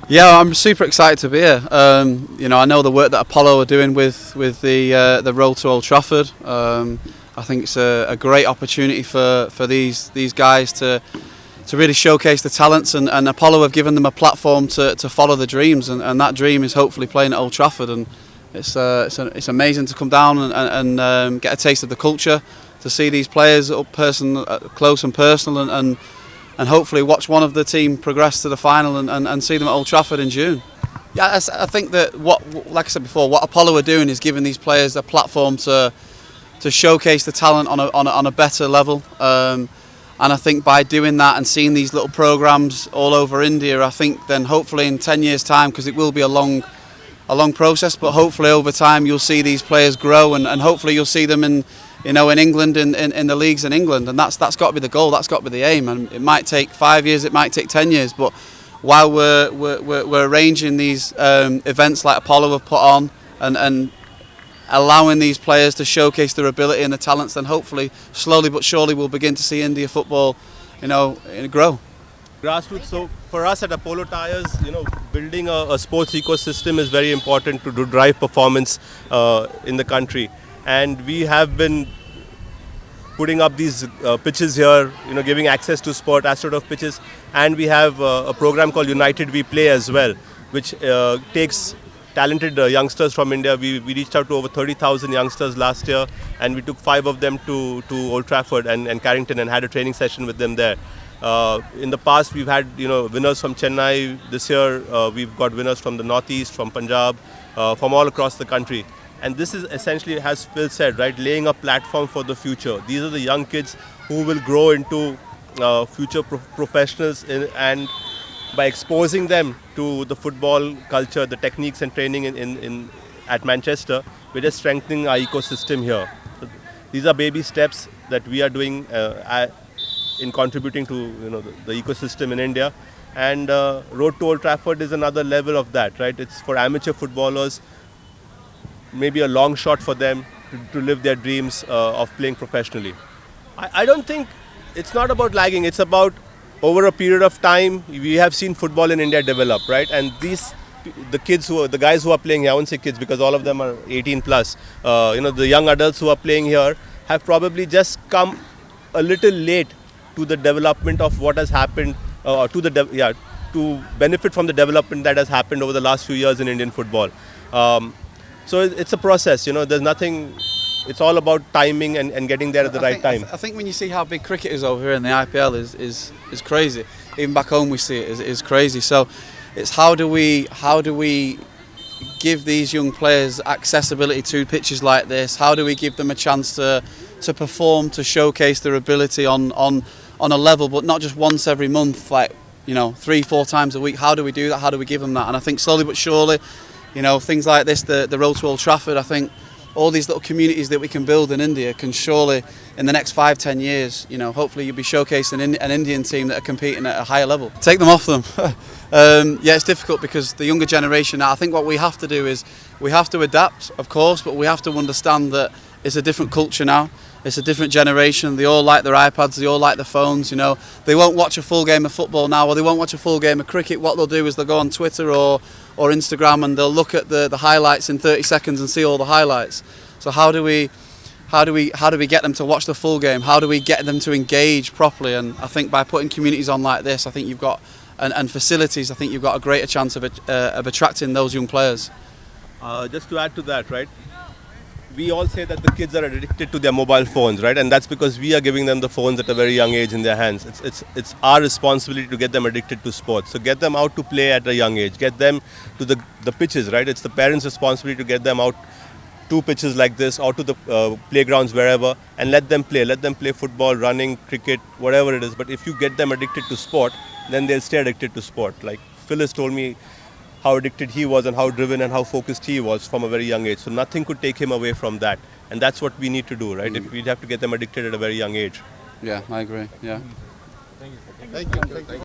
Yeah, I'm super excited to be here. I know the work that Apollo are doing with the road to Old Trafford. I think it's a great opportunity for these guys to really showcase the talents, and Apollo have given them a platform to follow the dreams, and that dream is hopefully playing at Old Trafford. And it's amazing to come down and get a taste of the culture, to see these players close and personal, and hopefully watch one of the team progress to the final and see them at Old Trafford in June. Yeah, I think that like I said before, what Apollo are doing is giving these players a platform to showcase the talent on a better level. And I think by doing that and seeing these little programs all over India, I think then hopefully in 10 years' time, because it will be a long process, but hopefully over time you'll see these players grow, and hopefully you'll see them in England, in the leagues in England, and that's got to be the goal, that's got to be the aim. And it might take 5 years, it might take 10 years, but while we're arranging these events like Apollo have put on, and allowing these players to showcase their ability and the talents, then hopefully slowly but surely we'll begin to see India football, grow. Grassroots. So for us at Apollo Tyres, building a sports ecosystem is very important to drive performance in the country. And we have been putting up these pitches here, giving access to sport, AstroTurf pitches. And we have a program called United We Play as well, which takes talented youngsters from India. We reached out to over 30,000 youngsters last year, and we took 5 of them to Old Trafford and Carrington and had a training session with them there. In the past, we've had winners from Chennai. This year, we've got winners from the Northeast, from Punjab, from all across the country. And this is essentially, as Phil said, right, laying a platform for the future. These are the young kids who will grow into future professionals, and by exposing them to the football culture, the techniques and training at Manchester, we're just strengthening our ecosystem here. So these are baby steps that we are doing in contributing to the ecosystem in India. And Road to Old Trafford is another level of that, right? It's for amateur footballers, maybe a long shot for them to live their dreams of playing professionally. I don't think it's not about lagging. It's about over a period of time, we have seen football in India develop, right? And the guys who are playing here, I won't say kids because all of them are 18 plus, the young adults who are playing here have probably just come a little late to the development of what has happened, to benefit from the development that has happened over the last few years in Indian football. So it's a process, there's nothing, it's all about timing and getting there at the right time. I think when you see how big cricket is over here in the IPL is crazy. Even back home we see it is crazy. So it's how do we give these young players accessibility to pitches like this? How do we give them a chance to perform, to showcase their ability on a level, but not just once every month, like 3-4 times a week? How do we do that? How do we give them that? And I think slowly but surely, things like this, the road to Old Trafford, I think all these little communities that we can build in India can surely, in the next 5-10 years, hopefully you'll be showcasing an Indian team that are competing at a higher level. Take them off them. Yeah, it's difficult because the younger generation now, I think what we have to do is we have to adapt, of course, but we have to understand that it's a different culture now. It's a different generation. They all like their iPads, they all like their phones, They won't watch a full game of football now, or they won't watch a full game of cricket. What they'll do is they'll go on Twitter or Instagram and they'll look at the highlights in 30 seconds and see all the highlights. So how do we get them to watch the full game? How do we get them to engage properly? And I think by putting communities on like this, I think you've got and facilities, I think you've got a greater chance of attracting those young players. Just to add to that, right? We all say that the kids are addicted to their mobile phones, right? And that's because we are giving them the phones at a very young age in their hands. It's our responsibility to get them addicted to sports. So get them out to play at a young age. Get them to the pitches, right? It's the parents' responsibility to get them out to pitches like this or to the playgrounds wherever, and let them play. Let them play football, running, cricket, whatever it is. But if you get them addicted to sport, then they'll stay addicted to sport. Like Phil has told me how addicted he was and how driven and how focused he was from a very young age. So nothing could take him away from that. And that's what we need to do, right? If we'd have to get them addicted at a very young age. Yeah, I agree. Yeah. Thank you.